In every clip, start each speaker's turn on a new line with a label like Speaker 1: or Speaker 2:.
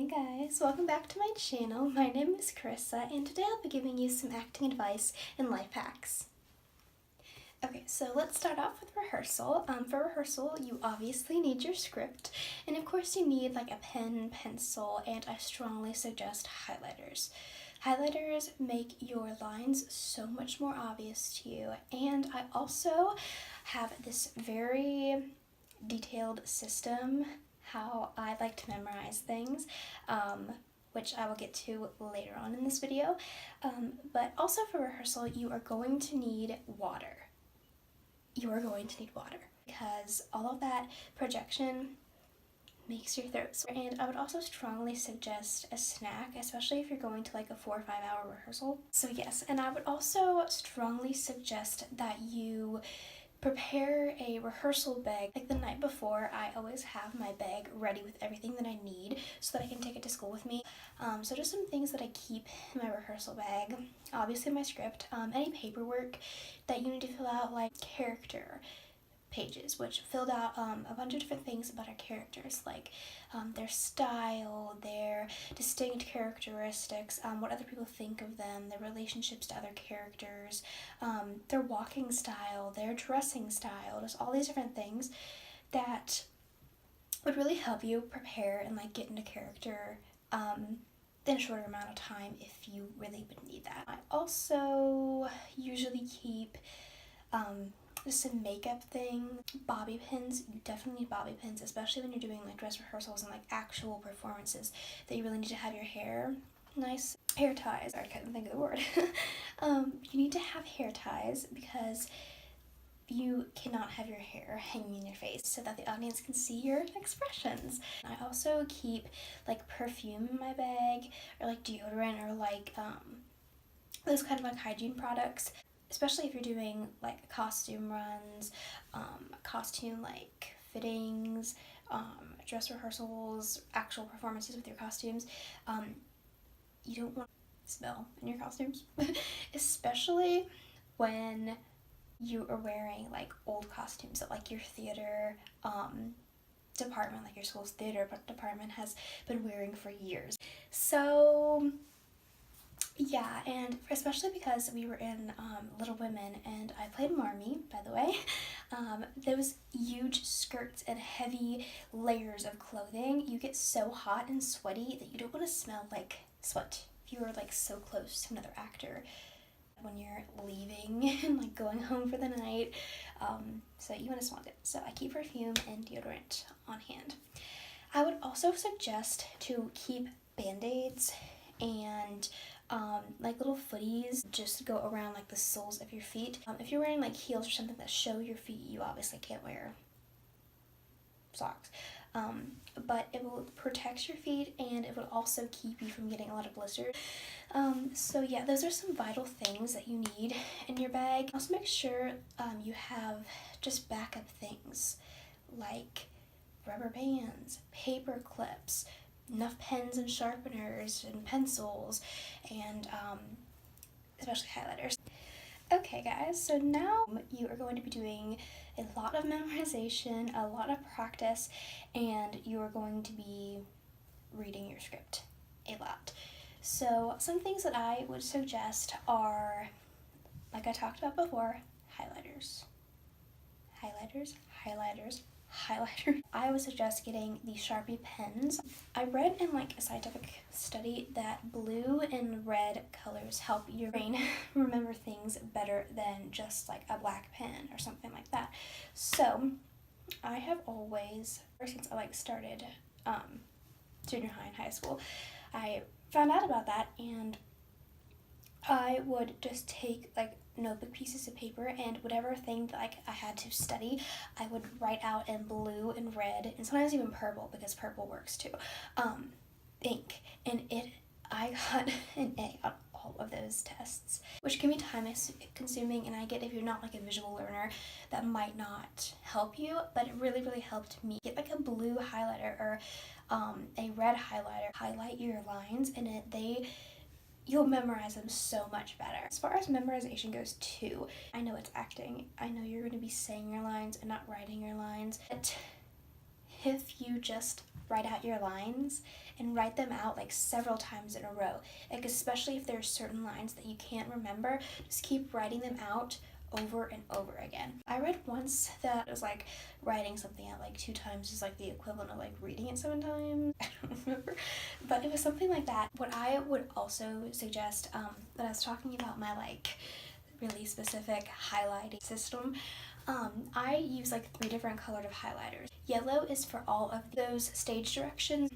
Speaker 1: guys, welcome back to my channel. My name is Karissa and today I'll be giving you some acting advice and life hacks. Okay, so let's start off with rehearsal. For rehearsal, you obviously need your script, and of course you need like a pen, pencil, and I strongly suggest highlighters. Highlighters make your lines so much more obvious to you, and I also have this very detailed system how I like to memorize things, which I will get to later on in this video. But also for rehearsal, you are going to need water. You are going to need water because all of that projection makes your throat sore. And I would also strongly suggest a snack, especially if you're going to like a 4 or 5 hour rehearsal. So yes, and I would also strongly suggest that you prepare a rehearsal bag. Like the night before, I always have my bag ready with everything that I need so that I can take it to school with me. So just some things that I keep in my rehearsal bag. Obviously my script, any paperwork that you need to fill out, like character pages, which filled out a bunch of different things about our characters, like their style, their distinct characteristics, what other people think of them, their relationships to other characters, their walking style, their dressing style, just all these different things that would really help you prepare and like get into character in a shorter amount of time if you really would need that. I also usually keep just some makeup thing, bobby pins. You definitely need bobby pins, especially when you're doing like dress rehearsals and like actual performances that you really need to have your hair nice. Hair ties, I couldn't think of the word. You need to have hair ties because you cannot have your hair hanging in your face so that the audience can see your expressions. I also keep like perfume in my bag, or like deodorant, or like those kind of like hygiene products, especially if you're doing like costume runs, costume like fittings, dress rehearsals, actual performances with your costumes. You don't want to smell in your costumes, especially when you are wearing like old costumes that like your theater department, like your school's theater department has been wearing for years. So yeah, and especially because we were in Little Women and I played Marmee, by the way, those huge skirts and heavy layers of clothing, you get so hot and sweaty that you don't want to smell like sweat if you are like so close to another actor when you're leaving and like going home for the night. So you want to smell good. So I keep perfume and deodorant on hand. I would also suggest to keep band-aids and like little footies just go around like the soles of your feet. If you're wearing like heels or something that show your feet, you obviously can't wear socks. But it will protect your feet and it will also keep you from getting a lot of blisters. So yeah, those are some vital things that you need in your bag. Also make sure you have just backup things like rubber bands, paper clips, enough pens and sharpeners and pencils, and especially highlighters. Okay guys, so now you are going to be doing a lot of memorization, a lot of practice, and you are going to be reading your script a lot. So some things that I would suggest are, like I talked about before, highlighters. Highlighters, highlighters, highlighter. I would suggest getting the Sharpie pens. I read in like a scientific study that blue and red colors help your brain remember things better than just like a black pen or something like that. So I have always, ever since I like started junior high and high school, I found out about that, and I would just take like notebook pieces of paper and whatever thing that like I had to study, I would write out in blue and red and sometimes even purple, because purple works too, ink, and I got an A on all of those tests, which can be time consuming, and I get if you're not like a visual learner that might not help you, but it really helped me. Get like a blue highlighter or a red highlighter, highlight your lines, and you'll memorize them so much better. As far as memorization goes too, I know it's acting. I know you're going to be saying your lines and not writing your lines. But if you just write out your lines and write them out like several times in a row. Like especially if there's certain lines that you can't remember, just keep writing them out over and over again. I read once that it was like writing something out like 2 times is like the equivalent of like reading it 7 times. I don't remember, but it was something like that. What I would also suggest, when I was talking about my like really specific highlighting system, I use like 3 different colored highlighters. Yellow is for all of those stage directions.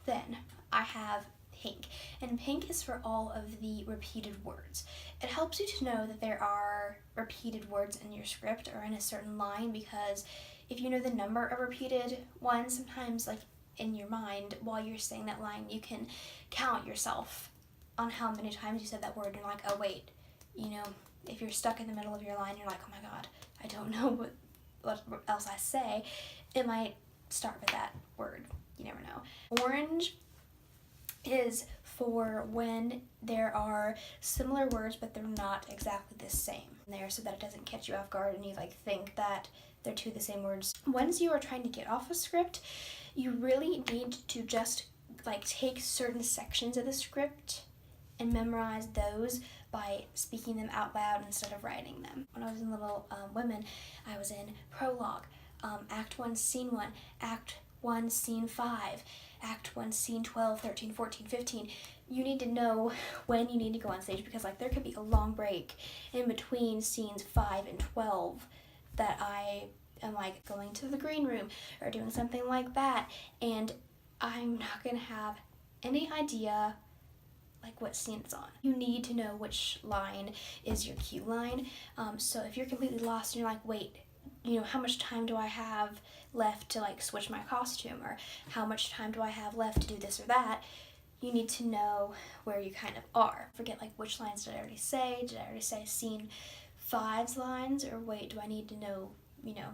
Speaker 1: Then I have pink, and pink is for all of the repeated words. It helps you to know that there are repeated words in your script or in a certain line, because if you know the number of repeated ones, sometimes like in your mind while you're saying that line, you can count yourself on how many times you said that word, and you're like, oh wait, you know, if you're stuck in the middle of your line, you're like, oh my god, I don't know what else I say, it might start with that word. You never know. Orange is for when there are similar words but they're not exactly the same there, so that it doesn't catch you off guard and you like think that they're 2 the same words. Once you are trying to get off a script, you really need to just like take certain sections of the script and memorize those by speaking them out loud instead of writing them. When I was in Little Women, I was in prologue, act 1, scene 1, act 1, scene 5, act 1, scene 12, 13, 14, 15. You need to know when you need to go on stage, because like there could be a long break in between scenes 5 and 12 that I am like going to the green room or doing something like that, and I'm not gonna have any idea like what scene it's on. You need to know which line is your cue line. So if you're completely lost and you're like, wait, you know, how much time do I have left to like switch my costume, or how much time do I have left to do this or that, you need to know where you kind of are. Forget like which lines did I already say? Did I already say scene 5's lines, or wait, do I need to know, you know,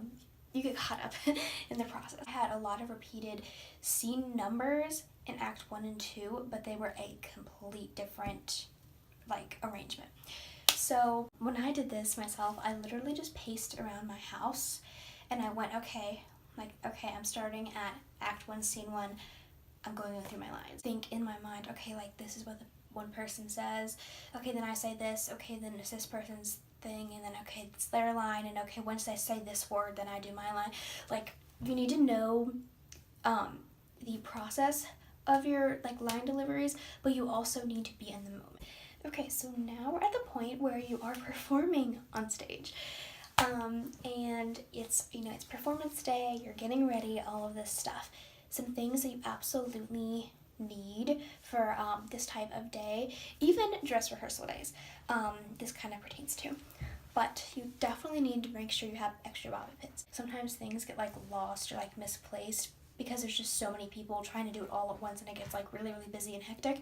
Speaker 1: you get caught up in the process. I had a lot of repeated scene numbers in act 1 and 2, but they were a complete different like arrangement. So when I did this myself, I literally just paced around my house and I went, okay, I'm starting at act 1, scene 1, I'm going through my lines. Think in my mind, okay, like this is what the one person says, okay, then I say this, okay, then it's this person's thing, and then okay, it's their line, and okay, once they say this word, then I do my line. Like, you need to know the process of your like line deliveries, but you also need to be in the moment. Okay, so now we're at the point where you are performing on stage. And it's, you know, it's performance day, you're getting ready, all of this stuff. Some things that you absolutely need for this type of day, even dress rehearsal days, this kind of pertains to. But you definitely need to make sure you have extra bobby pins. Sometimes things get like lost or like misplaced because there's just so many people trying to do it all at once, and it gets like really, really busy and hectic.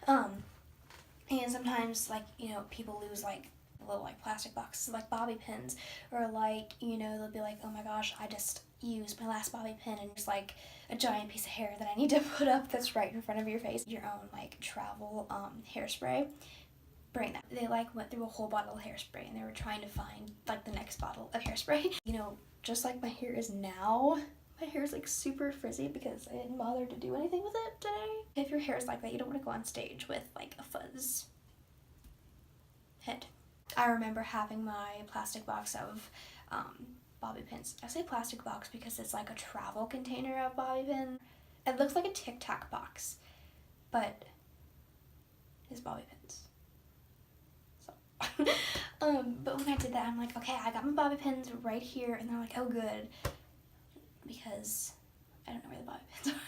Speaker 1: And sometimes like, you know, people lose like little like plastic boxes like bobby pins, or like, you know, they'll be like, oh my gosh, I just used my last bobby pin and there's like a giant piece of hair that I need to put up that's right in front of your face. Your own like travel hairspray, bring that. They like went through a whole bottle of hairspray and they were trying to find like the next bottle of hairspray. You know, just like my hair is now, my hair is like super frizzy because I didn't bother to do anything with it today. If your hair is like that, you don't want to go on stage with like a fuzz head. I remember having my plastic box of bobby pins. I say plastic box because it's like a travel container of bobby pins. It looks like a Tic Tac box, but it's bobby pins. So, but when I did that, I'm like, okay, I got my bobby pins right here, and they're like, oh good, because I don't know where the bobby pins are.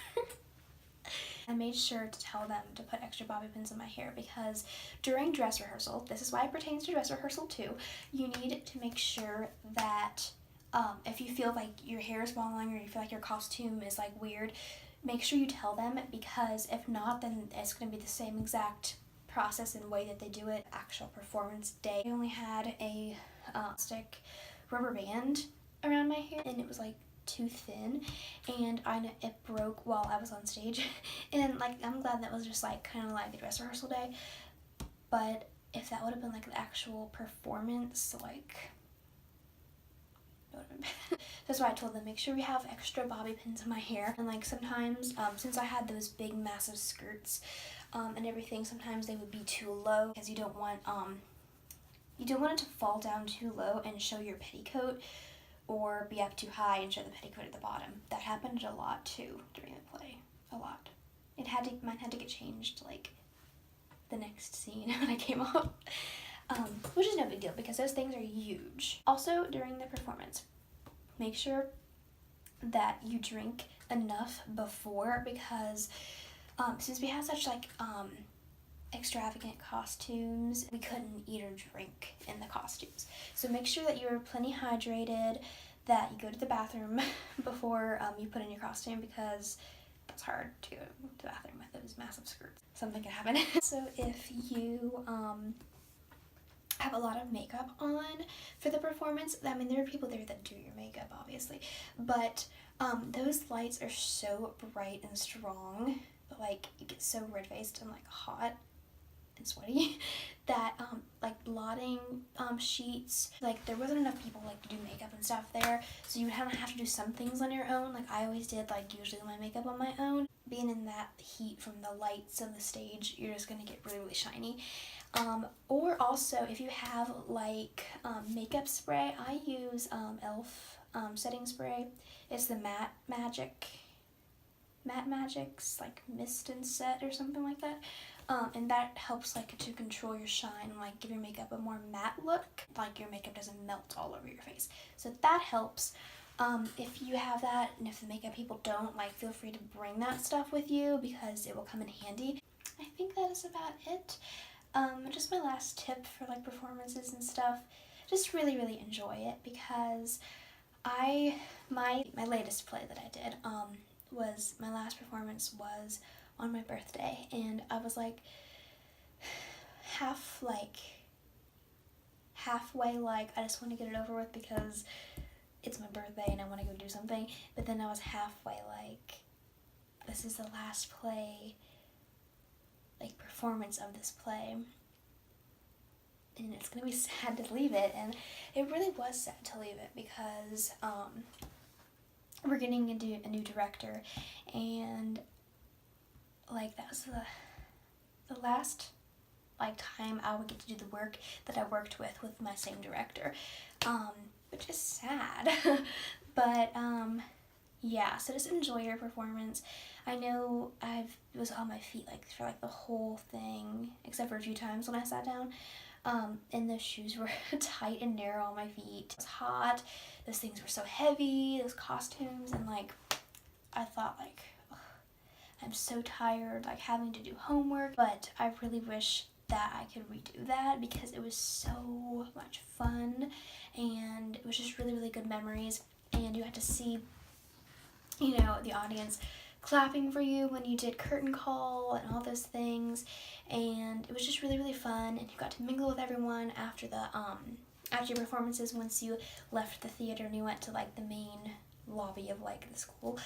Speaker 1: I made sure to tell them to put extra bobby pins in my hair, because during dress rehearsal, this is why it pertains to dress rehearsal too, you need to make sure that if you feel like your hair is falling or you feel like your costume is like weird, make sure you tell them, because if not, then it's going to be the same exact process and way that they do it actual performance day. I only had a stick rubber band around my hair, and it was like too thin, and it broke while I was on stage. And like, I'm glad that was just like kind of like a dress rehearsal day, but if that would have been like an actual performance, like That would have been That's why I told them, make sure we have extra bobby pins in my hair. And like sometimes, since I had those big massive skirts and everything, sometimes they would be too low because you don't want it to fall down too low and show your petticoat, or be up too high and show the petticoat at the bottom. That happened a lot too during the play, a lot. Mine had to get changed like the next scene when I came up, which is no big deal because those things are huge. Also during the performance, make sure that you drink enough before, because since we had such like extravagant costumes, we couldn't eat or drink in the costumes. So make sure that you're plenty hydrated, that you go to the bathroom before you put in your costume, because it's hard to go to the bathroom with those massive skirts. Something can happen. So if you have a lot of makeup on for the performance, I mean, there are people there that do your makeup, obviously, but those lights are so bright and strong, like you get so red-faced and like hot and sweaty that like blotting sheets, like there wasn't enough people like to do makeup and stuff there, so you have to do some things on your own. Like I always did like usually my makeup on my own. Being in that heat from the lights of the stage, you're just gonna get really shiny. Or also if you have like makeup spray, I use e.l.f. Setting spray. It's the Matte Magic's like Mist and Set or something like that. And that helps like to control your shine and like give your makeup a more matte look, like your makeup doesn't melt all over your face. So that helps. If you have that, and if the makeup people don't, like feel free to bring that stuff with you because it will come in handy. I think that is about it. Just my last tip for like performances and stuff, just really enjoy it, because my latest play that I did was, my last performance was on my birthday, and I was like halfway like I just want to get it over with because it's my birthday and I want to go do something, but then I was halfway like, this is the last play, like performance of this play, and it's gonna be sad to leave it. And it really was sad to leave it because we're getting a new director, and like that was the last like time I would get to do the work that I worked with my same director, which is sad. But yeah, so just enjoy your performance. I know I was on my feet like for like the whole thing, except for a few times when I sat down, and the shoes were tight and narrow on my feet. It was hot, those things were so heavy, those costumes, and like I thought like, ugh, I'm so tired like having to do homework. But I really wish that I could redo that because it was so much fun, and it was just really good memories. And you had to see, you know, the audience clapping for you when you did curtain call and all those things, and it was just really fun. And you got to mingle with everyone after the after your performances. Once you left the theater and you went to like the main lobby of like the school,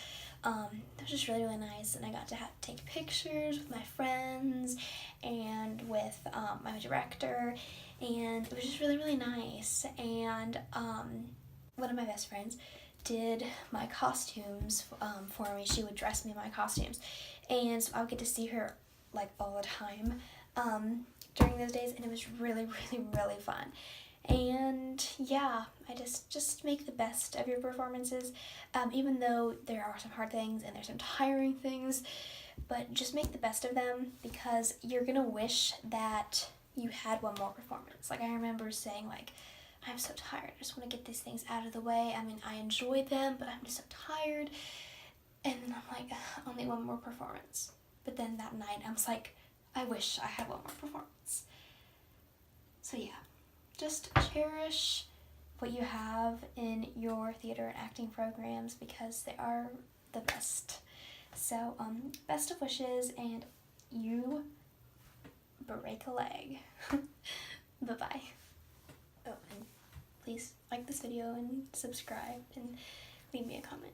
Speaker 1: it was just really nice. And I got to take pictures with my friends and with my director, and it was just really nice. And one of my best friends did my costumes for me. She would dress me in my costumes, and so I would get to see her like all the time during those days, and it was really fun. And yeah, I just make the best of your performances, even though there are some hard things and there's some tiring things, but just make the best of them, because you're gonna wish that you had one more performance. Like I remember saying like, I'm so tired, I just want to get these things out of the way. I mean, I enjoyed them, but I'm just so tired. And then I'm like, only one more performance. But then that night, I was like, I wish I had one more performance. So yeah, just cherish what you have in your theater and acting programs, because they are the best. So, best of wishes, and you break a leg. Bye-bye. Oh, and please like this video and subscribe and leave me a comment.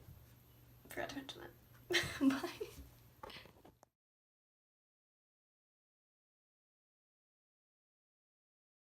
Speaker 1: Forgot to mention that. Bye.